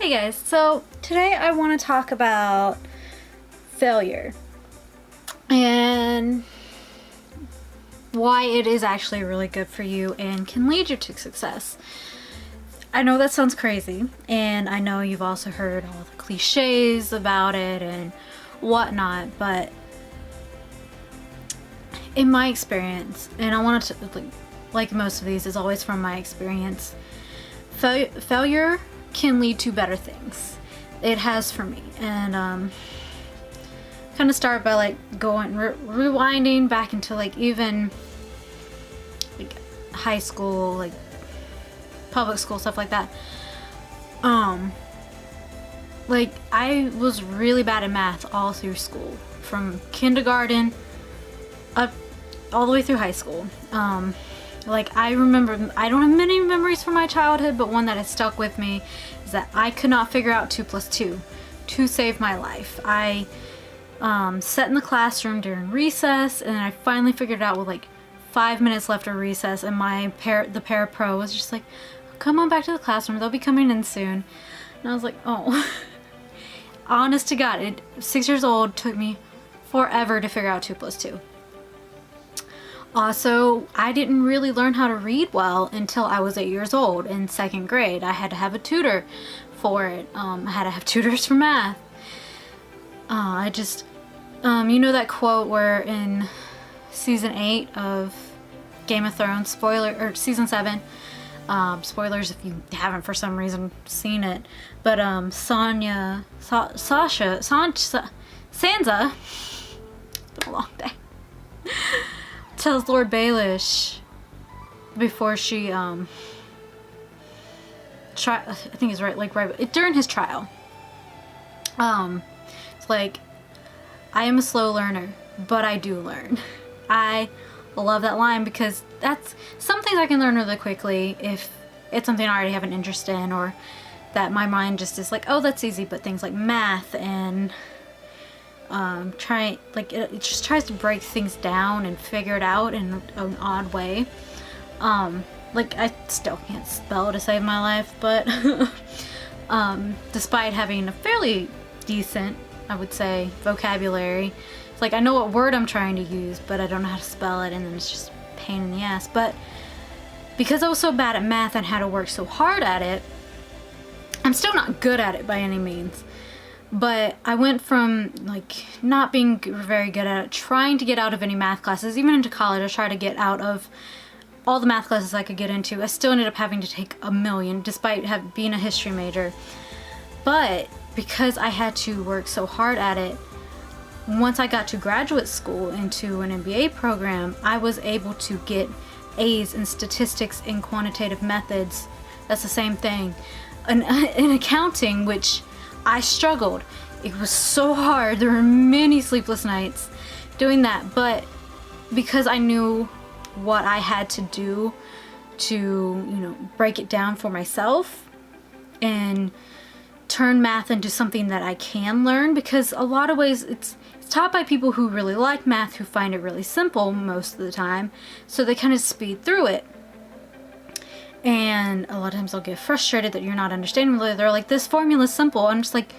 Hey guys, so today I want to talk about failure and why it is actually really good for you and can lead you to success. I know that sounds crazy, and I know you've also heard all the cliches about it and whatnot, but in my experience, and I want to, like most of these is always from my experience, failure can lead to better things. It has for me. And kind of start by like going rewinding back into like even like high school, like public school, stuff like that. Like I was really bad at math all through school, from kindergarten up all the way through high school. Like I remember, I don't have many memories from my childhood, but one that has stuck with me is that I could not figure out 2 + 2 to save my life. I sat in the classroom during recess, and I finally figured it out with like 5 minutes left of recess, and the parapro was just like, come on back to the classroom, they'll be coming in soon. And I was like, oh. Honest to God, 6 years old, took me forever to figure out 2 + 2. Also, I didn't really learn how to read well until I was 8 years old in 2nd grade. I had to have a tutor for it. I had to have tutors for math. You know that quote where in season 8 of Game of Thrones, season 7, spoilers if you haven't for some reason seen it, but Sansa, it's been a long day, tells Lord Baelish before she I think he's right during his trial, it's like, I am a slow learner, but I do learn. I love that line because that's some things I can learn really quickly if it's something I already have an interest in, or that my mind just is like, oh, that's easy. But things like math and it just tries to break things down and figure it out in an odd way. Like I still can't spell to save my life, but despite having a fairly decent, I would say, vocabulary, it's like I know what word I'm trying to use, but I don't know how to spell it, and then it's just a pain in the ass. But because I was so bad at math and had to work so hard at it, I'm still not good at it by any means. But I went from like not being very good at it, trying to get out of any math classes. Even into college, I tried to get out of all the math classes I could get into. I still ended up having to take a million, despite being a history major. But because I had to work so hard at it, once I got to graduate school into an MBA program, I was able to get A's in statistics and quantitative methods. That's the same thing. In accounting, which I struggled. It was so hard. There were many sleepless nights doing that, but because I knew what I had to do to, break it down for myself and turn math into something that I can learn, because a lot of ways it's taught by people who really like math, who find it really simple most of the time, so they kind of speed through it. And a lot of times I'll get frustrated that you're not understanding. They're like, this formula's simple. I'm just like,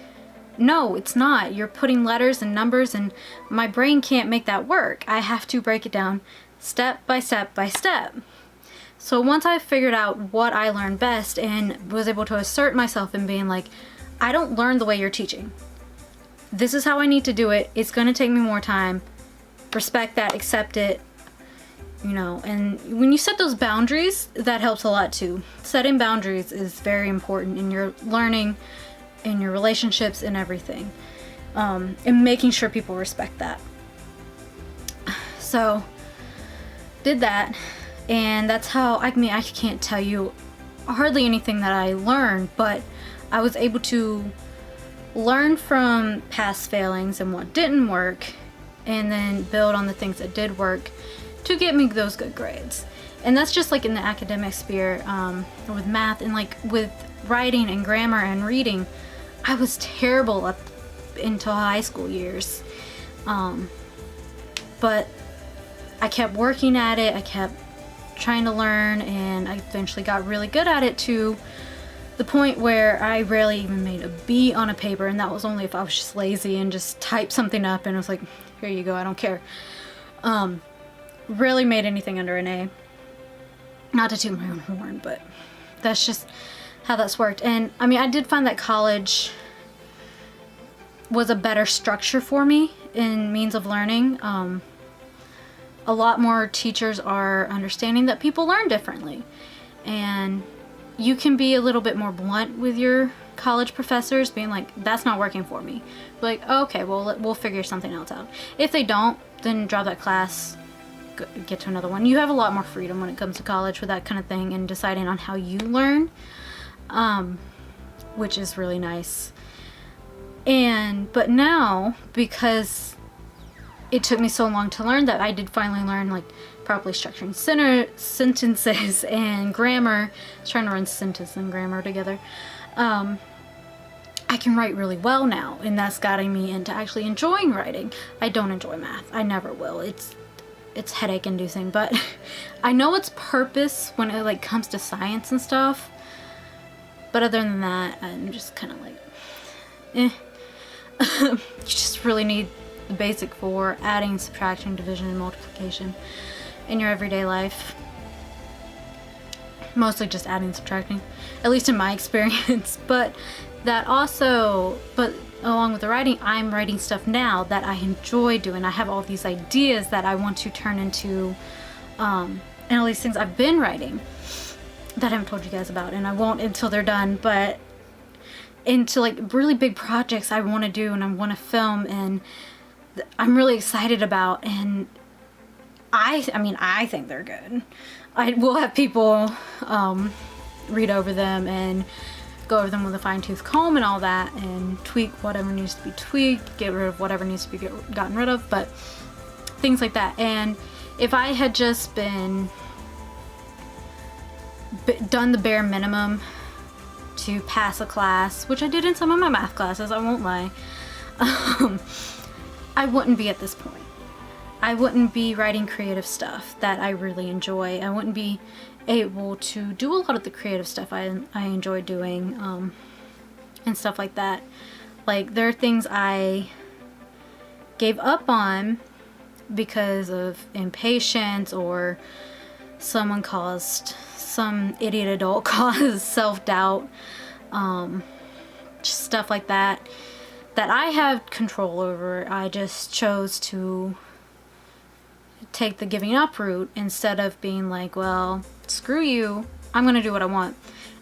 no, it's not. You're putting letters and numbers, and my brain can't make that work. I have to break it down step by step by step. So once I figured out what I learned best and was able to assert myself in being like, I don't learn the way you're teaching. This is how I need to do it. It's going to take me more time. Respect that, accept it. And when you set those boundaries, that helps a lot too. Setting boundaries is very important in your learning, in your relationships, and everything. And making sure people respect that. So, did that. And that's how, I can't tell you hardly anything that I learned, but I was able to learn from past failings and what didn't work, and then build on the things that did work to get me those good grades. And that's just like in the academic sphere, with math, and like with writing and grammar and reading. I was terrible up until high school years. But I kept working at it, I kept trying to learn, and I eventually got really good at it to the point where I rarely even made a B on a paper, and that was only if I was just lazy and just typed something up and was like, here you go, I don't care. Rarely made anything under an A. Not to toot my own horn, but that's just how that's worked. And I mean, I did find that college was a better structure for me in means of learning. A lot more teachers are understanding that people learn differently, and you can be a little bit more blunt with your college professors, being like, that's not working for me. Like, oh, okay, well, we'll figure something else out. If they don't, then drop that class, get to another one. You have a lot more freedom when it comes to college with that kind of thing and deciding on how you learn, which is really nice. But now, because it took me so long to learn that, I did finally learn like properly structuring sentences and grammar. I was trying to run sentence and grammar together. I can write really well now, and that's gotten me into actually enjoying writing. I don't enjoy math. I never will. It's headache inducing, but I know its purpose when it like comes to science and stuff. But other than that, I'm just kind of like, eh. You just really need the basic for adding, subtraction, division, and multiplication in your everyday life. Mostly just adding and subtracting, at least in my experience. But along with the writing, I'm writing stuff now that I enjoy doing. I have all these ideas that I want to turn into, and all these things I've been writing that I haven't told you guys about, and I won't until they're done, but into like really big projects I want to do and I want to film, and I'm really excited about, and I mean, I think they're good. I will have people read over them and go over them with a fine-tooth comb and all that, and tweak whatever needs to be tweaked, get rid of whatever needs to be gotten rid of, but things like that. And if I had just done the bare minimum to pass a class, which I did in some of my math classes, I won't lie, I wouldn't be at this point. I wouldn't be writing creative stuff that I really enjoy. I wouldn't be able to do a lot of the creative stuff I enjoy doing, and stuff like that. Like, there are things I gave up on because of impatience, or some idiot adult caused self-doubt, just stuff like that I have control over. I just chose to take the giving up route instead of being like, well, screw you, I'm gonna do what I want.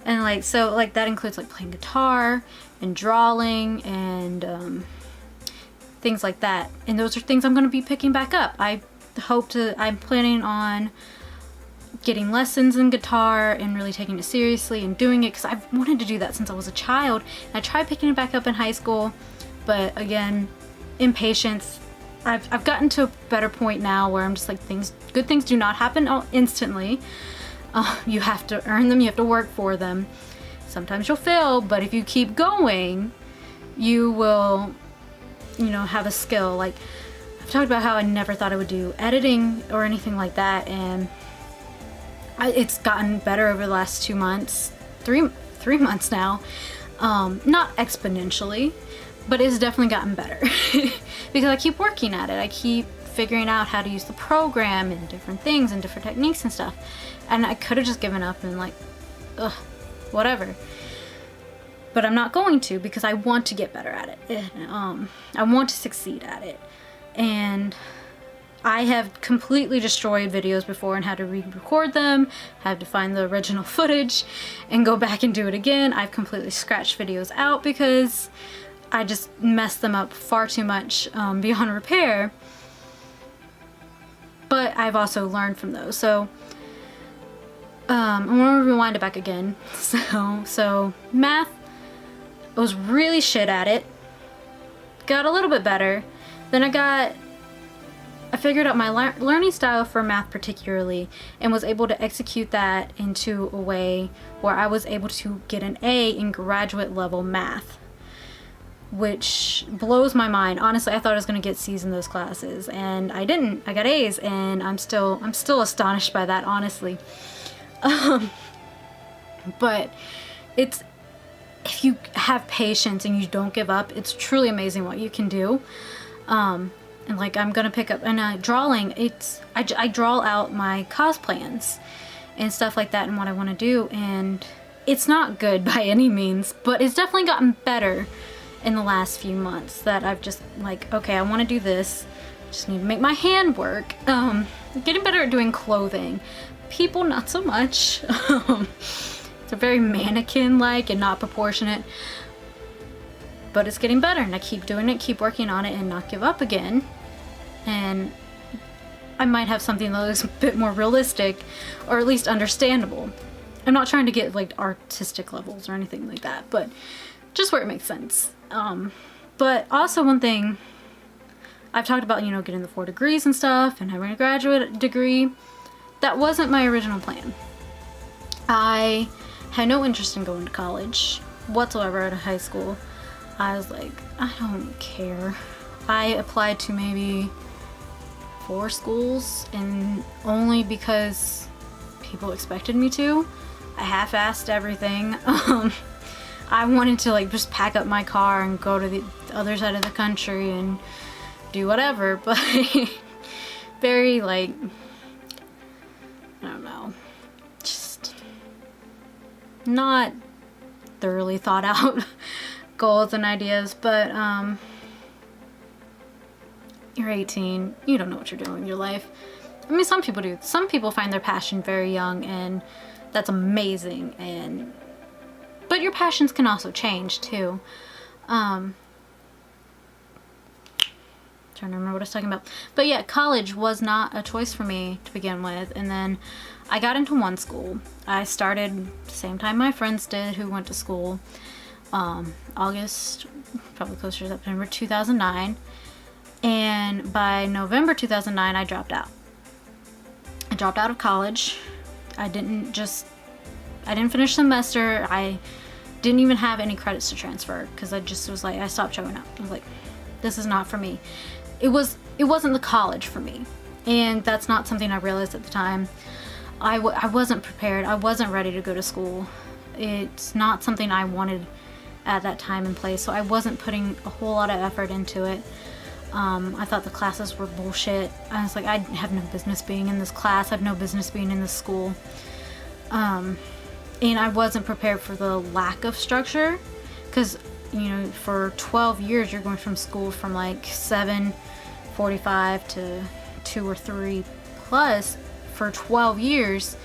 And like, so like that includes like playing guitar and drawing and things like that. And those are things I'm gonna be picking back up. I'm planning on getting lessons in guitar and really taking it seriously and doing it, because I've wanted to do that since I was a child. And I tried picking it back up in high school, but again, impatience. I've gotten to a better point now where I'm just like, good things do not happen instantly. You have to earn them, you have to work for them. Sometimes you'll fail, but if you keep going, you will, have a skill. Like, I've talked about how I never thought I would do editing or anything like that, and it's gotten better over the last 2 months, three months now. Not exponentially, but it's definitely gotten better because I keep working at it. I keep figuring out how to use the program and different things and different techniques and stuff. And I could have just given up and like, ugh, whatever. But I'm not going to, because I want to get better at it. I want to succeed at it. And I have completely destroyed videos before and had to re-record them, had to find the original footage and go back and do it again. I've completely scratched videos out because I just messed them up far too much, beyond repair. But I've also learned from those. So I'm gonna rewind it back again. So math, I was really shit at it. Got a little bit better. Then I figured out my learning style for math particularly, and was able to execute that into a way where I was able to get an A in graduate level math, which blows my mind. Honestly, I thought I was gonna get C's in those classes, and I didn't. I got A's, and I'm still astonished by that, honestly. But if you have patience and you don't give up, it's truly amazing what you can do. And like, I'm gonna pick up, and drawing, I draw out my cause plans and stuff like that and what I want to do, and it's not good by any means, but it's definitely gotten better in the last few months, that I've just like, okay, I want to do this, just need to make my hand work. Getting better at doing clothing. People, not so much. It's very mannequin-like and not proportionate, but it's getting better, and I keep doing it, keep working on it, and not give up again. And I might have something that looks a bit more realistic, or at least understandable. I'm not trying to get like artistic levels or anything like that, but just where it makes sense. But also, one thing I've talked about, you know, getting the 4 degrees and stuff and having a graduate degree. That wasn't my original plan. I had no interest in going to college whatsoever out of high school. I was like, I don't care. I applied to maybe 4 schools, and only because people expected me to. I half-assed everything. I wanted to like just pack up my car and go to the other side of the country and do whatever, but very like, I don't know, just not thoroughly thought out goals and ideas. But you're 18, you don't know what you're doing with your life. I mean, some people do. Some people find their passion very young, and that's amazing. But your passions can also change too. Trying to remember what I was talking about. But yeah, college was not a choice for me to begin with. And then I got into one school. I started the same time my friends did who went to school. August, probably closer to September 2009. And by November 2009, I dropped out. I dropped out of college. I didn't finish the semester. I didn't even have any credits to transfer, because I just was like, I stopped showing up. I was like, this is not for me. It wasn't the college for me, and that's not something I realized at the time. I wasn't prepared. I wasn't ready to go to school. It's not something I wanted at that time and place, so I wasn't putting a whole lot of effort into it. I thought the classes were bullshit. I was like, I have no business being in this class. I have no business being in this school. And I wasn't prepared for the lack of structure, because, you know, for 12 years you're going from school from like 7:45 to 2 or 3 plus. For 12 years,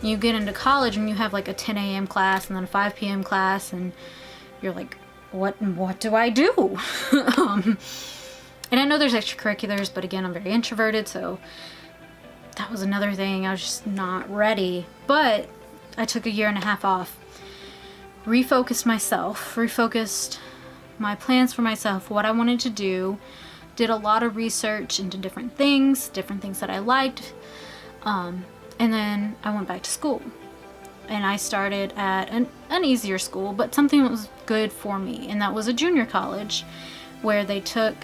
you get into college and you have like a 10 a.m. class and then a 5 p.m. class, and you're like, what do I do? And I know there's extracurriculars, but again, I'm very introverted, so that was another thing. I was just not ready. But I took a 1.5 years off, refocused myself, refocused my plans for myself, what I wanted to do, did a lot of research into different things that I liked, and then I went back to school. And I started at an easier school, but something that was good for me, and that was a junior college where they took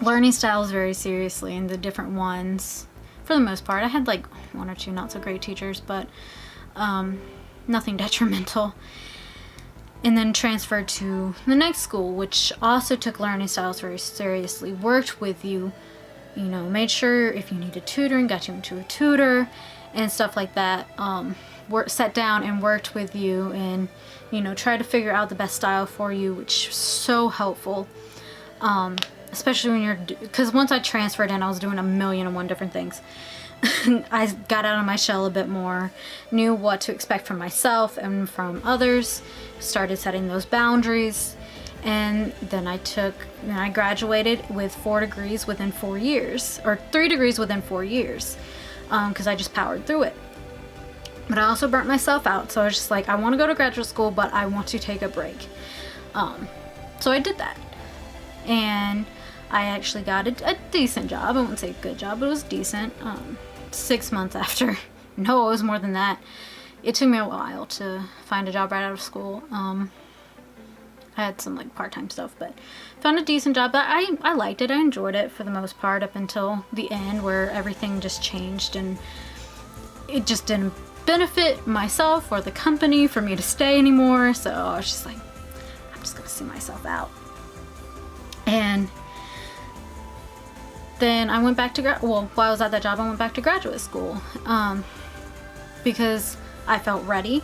learning styles very seriously, and the different ones, for the most part. I had like 1 or 2 not so great teachers, but nothing detrimental. And then transferred to the next school, which also took learning styles very seriously, worked with you, you know, made sure if you needed tutoring, got you into a tutor and stuff like that. Sat down and worked with you and, you know, tried to figure out the best style for you, which was so helpful. Especially when you're, because once I transferred in, I was doing 1,000,001 different things. I got out of my shell a bit more, knew what to expect from myself and from others, started setting those boundaries, and then I graduated with 4 degrees within 4 years, or 3 degrees within 4 years, because I just powered through it. But I also burnt myself out, so I was just like, I want to go to graduate school, but I want to take a break. So I did that, and I actually got a decent job. I wouldn't say a good job, but it was decent. 6 months after. No, it was more than that. It took me a while to find a job right out of school. I had some like part-time stuff, but found a decent job. But I liked it. I enjoyed it for the most part up until the end, where everything just changed and it just didn't benefit myself or the company for me to stay anymore. So I was just like, I'm just gonna see myself out. And then I went back to while I was at that job, I went back to graduate school, because I felt ready,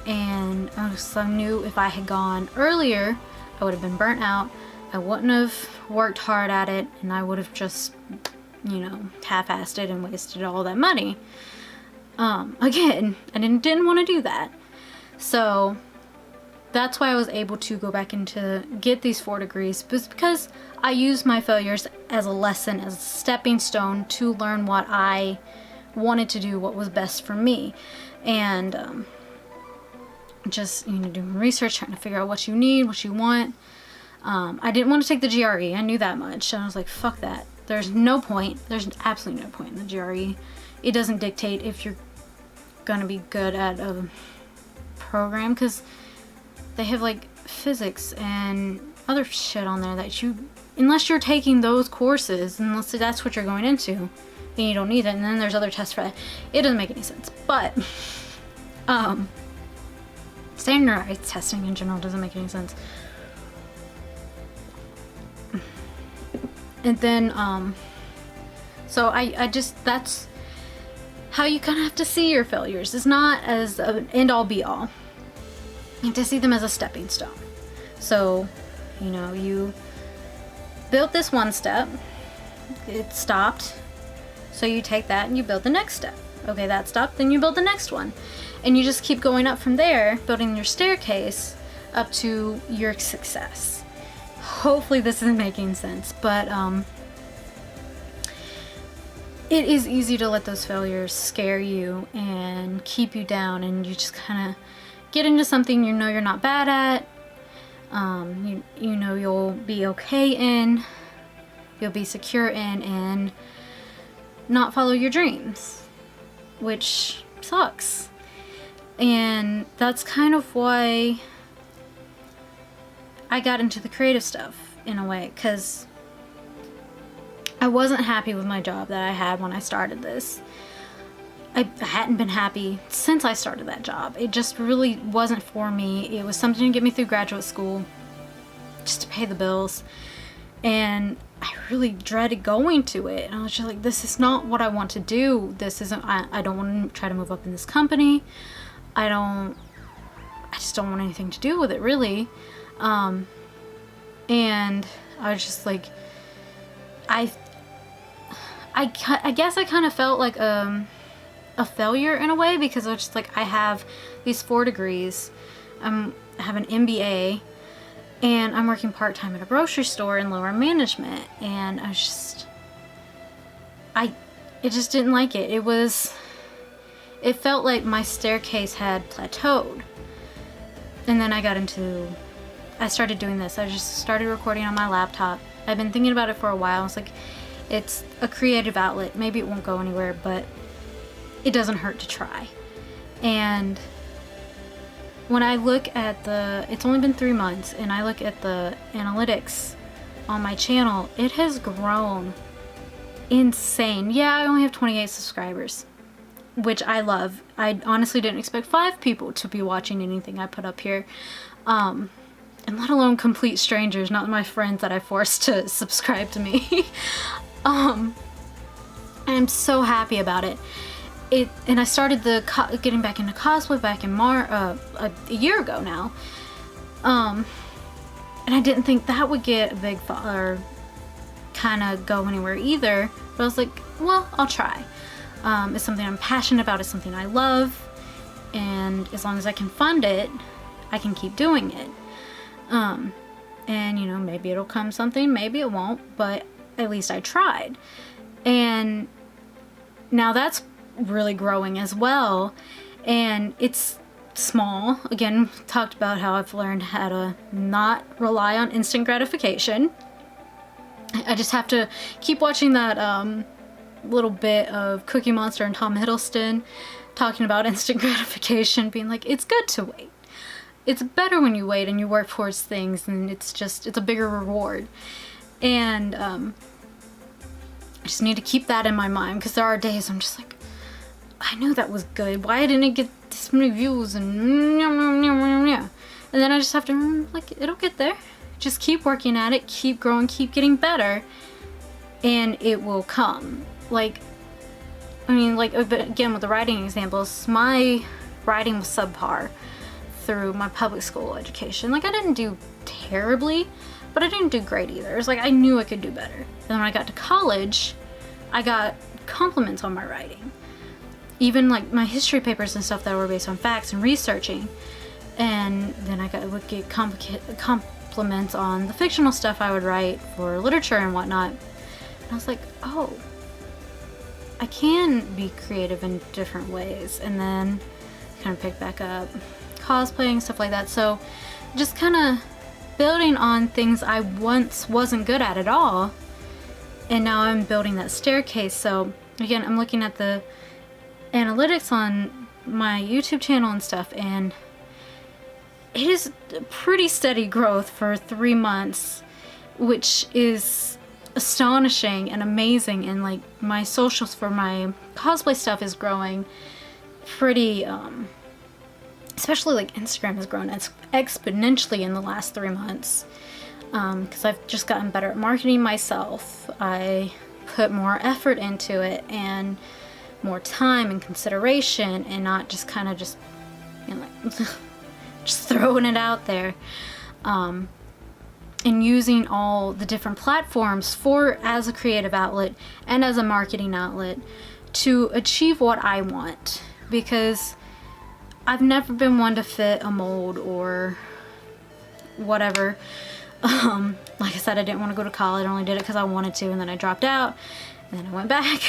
and I knew if I had gone earlier, I would have been burnt out. I wouldn't have worked hard at it, and I would have just, you know, half-assed it and wasted all that money. Again, I didn't want to do that. So that's why I was able to go back into get these 4 degrees, because I used my failures as a lesson, as a stepping stone to learn what I wanted to do, what was best for me. And just, you know, doing research, trying to figure out what you need, what you want. I didn't want to take the GRE. I knew that much. And I was like, fuck that. There's no point. There's absolutely no point in the GRE. It doesn't dictate if you're gonna be good at a program, because they have like physics and other shit on there that unless you're taking those courses, unless that's what you're going into, then you don't need it. And then there's other tests for that. It doesn't make any sense. But standardized testing in general doesn't make any sense. And then so I just, that's how you kind of have to see your failures. It's not as an end all be all. You have to see them as a stepping stone. So, you know, you built this one step, it stopped, so you take that and you build the next step. Okay, that stopped, then you build the next one. And you just keep going up from there, building your staircase up to your success. Hopefully this is making sense, but it is easy to let those failures scare you and keep you down, and you just kind of get into something you know you're not bad at, you know you'll be okay in, you'll be secure in, and not follow your dreams, which sucks. And that's kind of why I got into the creative stuff in a way, because I wasn't happy with my job that I had when I started this. I hadn't been happy since I started that job. It just really wasn't for me. It was something to get me through graduate school, just to pay the bills. And I really dreaded going to it. And I was just like, this is not what I want to do. This isn't, I don't want to try to move up in this company. I just don't want anything to do with it, really. And I was just like, I guess I kind of felt like a failure in a way, because I was just like, I have these 4 degrees, I have an MBA, and I'm working part-time at a grocery store in lower management, and I was just, I just didn't like it. It felt like my staircase had plateaued. And then I started doing this. I just started recording on my laptop. I've been thinking about it for a while. It's like, it's a creative outlet. Maybe it won't go anywhere, but it doesn't hurt to try. And when I look at it's only been 3 months, and I look at the analytics on my channel, it has grown insane. Yeah, I only have 28 subscribers, which I love. I honestly didn't expect 5 people to be watching anything I put up here. And let alone complete strangers, not my friends that I forced to subscribe to me. And I'm so happy about it. And I started getting back into cosplay back in a year ago now. And I didn't think that would get a big or kind of go anywhere either. But I was like, well, I'll try. It's something I'm passionate about. It's something I love. And as long as I can fund it, I can keep doing it. And you know, maybe it'll come something, maybe it won't, but at least I tried. And now that's really growing as well, and it's small. Again, talked about how I've learned how to not rely on instant gratification. I just have to keep watching that little bit of Cookie Monster and Tom Hiddleston talking about instant gratification, being like, it's good to wait. It's better when you wait and you work towards things, and it's a bigger reward. And I just need to keep that in my mind, because there are days I'm just like, I knew that was good. Why didn't it get this many views? And then I just have to, like, it'll get there. Just keep working at it, keep growing, keep getting better, and it will come. Like, I mean, like, again, with the writing examples, my writing was subpar through my public school education. Like, I didn't do terribly, but I didn't do great either. It was like I knew I could do better. And then when I got to college, I got compliments on my writing. Even like my history papers and stuff that were based on facts and researching. And then would get compliments on the fictional stuff I would write for literature and whatnot. And I was like, oh, I can be creative in different ways. And then kind of pick back up cosplaying, stuff like that. So just kind of building on things I once wasn't good at all. And now I'm building that staircase. So again, I'm looking at the analytics on my YouTube channel and stuff, and it is pretty steady growth for 3 months, which is astonishing and amazing. And like my socials for my cosplay stuff is growing pretty, especially like Instagram has grown exponentially in the last 3 months, because I've just gotten better at marketing myself. I put more effort into it and more time and consideration, and not just kind of just, you know, like just throwing it out there, and using all the different platforms as a creative outlet and as a marketing outlet to achieve what I want, because I've never been one to fit a mold or whatever. Like I said, I didn't want to go to college. I only did it because I wanted to, and then I dropped out, and then I went back.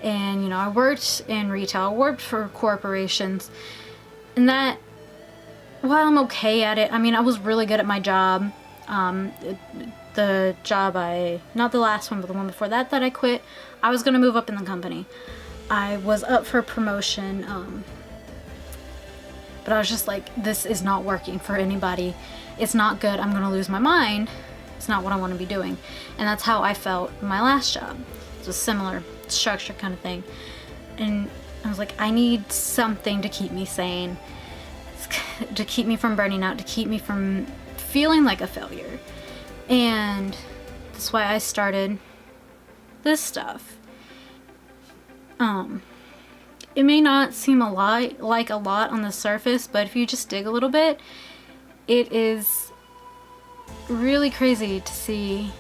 And, you know, I worked in retail, I worked for corporations, and that, while I'm okay at it, I mean, I was really good at my job. The job not the last one, but the one before that I quit, I was going to move up in the company. I was up for promotion, but I was just like, this is not working for anybody. It's not good. I'm going to lose my mind. It's not what I want to be doing. And that's how I felt in my last job. It's a similar structure kind of thing. And I was like, I need something to keep me sane, to keep me from burning out, to keep me from feeling like a failure. And that's why I started this stuff. It may not seem like a lot on the surface, but if you just dig a little bit, it is really crazy to see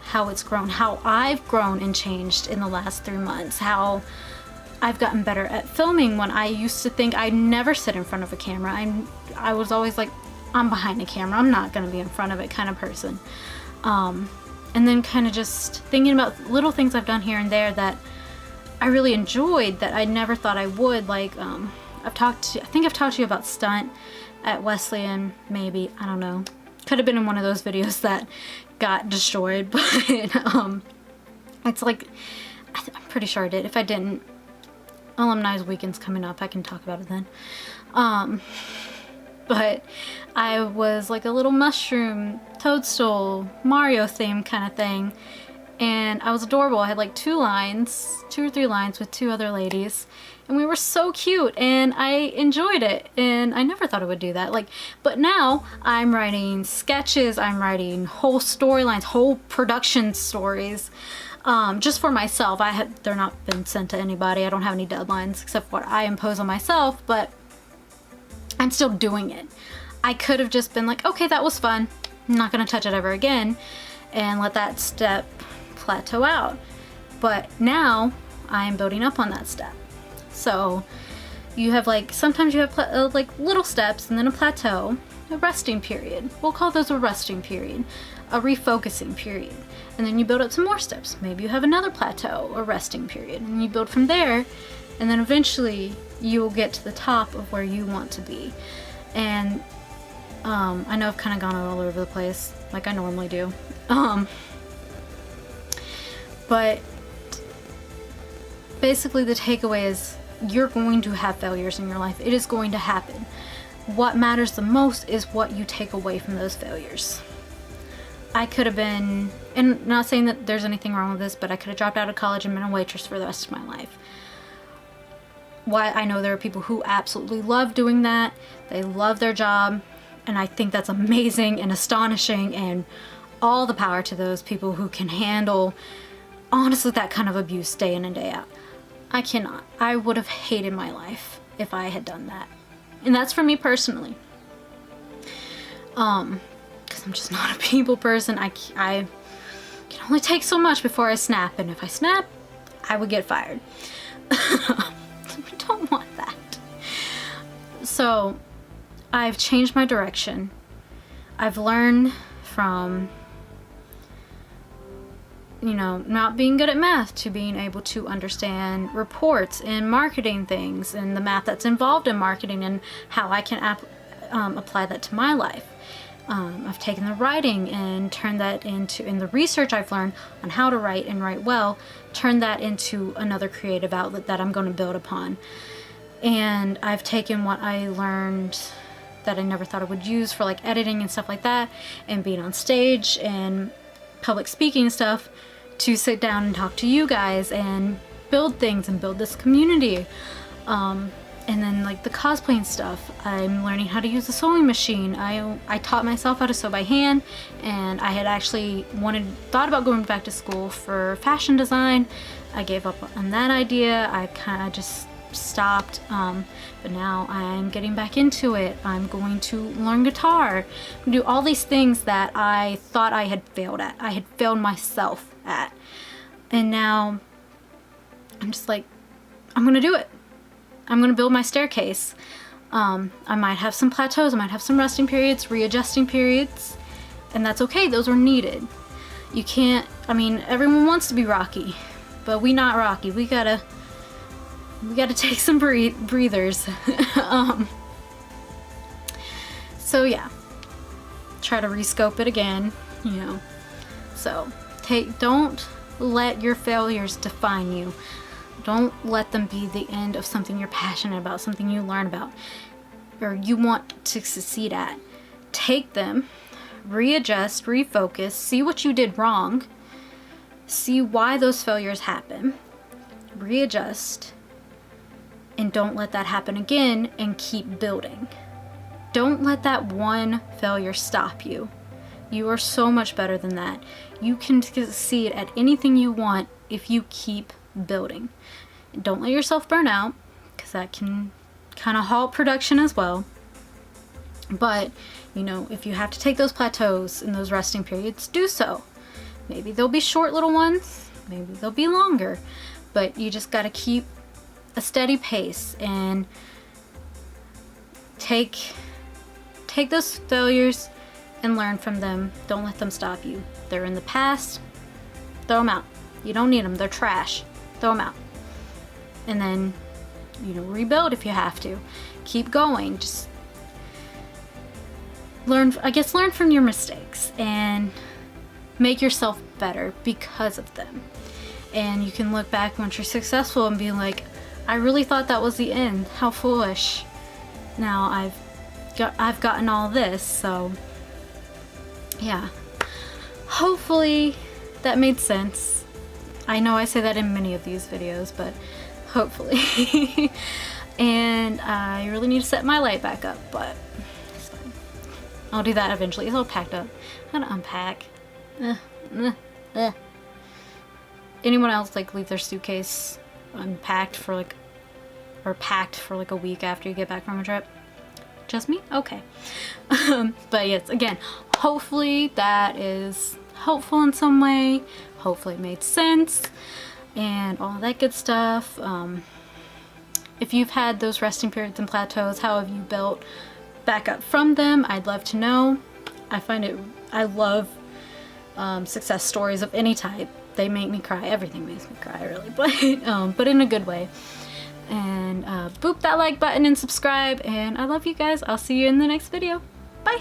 how it's grown, how I've grown and changed in the last 3 months, how I've gotten better at filming when I used to think I'd never sit in front of a camera. I was always like, I'm behind the camera, I'm not going to be in front of it kind of person. And then kind of just thinking about little things I've done here and there that I really enjoyed that I never thought I would. Like, I think I've talked to you about stunt at Wesleyan, maybe, I don't know. Could have been in one of those videos that got destroyed, but it's like, I'm pretty sure I did. If I didn't, alumni weekend's coming up, I can talk about it then. But I was like a little mushroom, toadstool, Mario theme kind of thing, and I was adorable. I had like 2 or 3 lines with 2 other ladies, and we were so cute, and I enjoyed it, and I never thought I would do that. Like, but now I'm writing sketches, I'm writing whole storylines, whole production stories, just for myself. They're not been sent to anybody. I don't have any deadlines except what I impose on myself, but I'm still doing it. I could have just been like, okay, that was fun, I'm not gonna touch it ever again, and let that step plateau out. But now I'm building up on that step. So you have like, sometimes you have like little steps and then a plateau, a resting period. We'll call those a resting period, a refocusing period. And then you build up some more steps. Maybe you have another plateau, a resting period, and you build from there, and then eventually you will get to the top of where you want to be. And I know I've kind of gone all over the place like I normally do. But basically the takeaway is, you're going to have failures in your life. It is going to happen. What matters the most is what you take away from those failures. I could have been, and not saying that there's anything wrong with this, but I could have dropped out of college and been a waitress for the rest of my life. why I know there are people who absolutely love doing that. They love their job, and I think that's amazing and astonishing, and all the power to those people who can handle, honestly, that kind of abuse day in and day out. I cannot. I would have hated my life if I had done that. And that's for me personally. Because I'm just not a people person. I can only take so much before I snap, and if I snap, I would get fired. I don't want that. So I've changed my direction. I've learned from, you know, not being good at math to being able to understand reports and marketing things and the math that's involved in marketing and how I can apply that to my life. I've taken the writing and turned that into, in the research I've learned on how to write and write well, turned that into another creative outlet that I'm going to build upon. And I've taken what I learned that I never thought I would use for like editing and stuff like that, and being on stage and public speaking and stuff, to sit down and talk to you guys and build things and build this community. And then like the cosplaying stuff, I'm learning how to use the sewing machine. I taught myself how to sew by hand, and I had actually thought about going back to school for fashion design. I gave up on that idea. I kind of just stopped, but now I'm getting back into it. I'm going to learn guitar, do all these things that I thought I had failed at. I had failed myself at, and now I'm just like, I'm gonna do it. I'm gonna build my staircase. I might have some plateaus, I might have some resting periods, readjusting periods, and that's okay. Those are needed. You can't, I mean, everyone wants to be Rocky, but we not Rocky. We gotta take some breathers. So yeah, try to rescope it again, you know. So don't let your failures define you. Don't let them be the end of something you're passionate about, something you learn about, or you want to succeed at. Take them, readjust, refocus, see what you did wrong, see why those failures happen, readjust, and don't let that happen again, and keep building. Don't let that one failure stop you. You are so much better than that. You can succeed at anything you want if you keep building. Don't let yourself burn out, because that can kind of halt production as well. But, you know, if you have to take those plateaus and those resting periods, do so. Maybe they'll be short little ones, maybe they'll be longer, but you just got to keep a steady pace and take those failures and learn from them. Don't let them stop you. They're in the past. Throw them out. You don't need them. They're trash. Throw them out. And then, you know, rebuild if you have to. Keep going. Just learn from your mistakes and make yourself better because of them. And you can look back once you're successful and be like, I really thought that was the end. How foolish. Now I've gotten all this, so yeah. Hopefully that made sense. I know I say that in many of these videos, but hopefully. And I really need to set my light back up, but it's fine. I'll do that eventually. It's all packed up. I'm gonna unpack. Anyone else like leave their suitcase unpacked for like, or packed for like a week after you get back from a trip? Just me? Okay. But yes, again, hopefully that is helpful in some way. Hopefully it made sense and all that good stuff. If you've had those resting periods and plateaus, how have you built back up from them? I'd love to know. I love success stories of any type. They make me cry. Everything makes me cry, really, but in a good way. And boop that like button and subscribe, and I love you guys. I'll see you in the next video. Bye.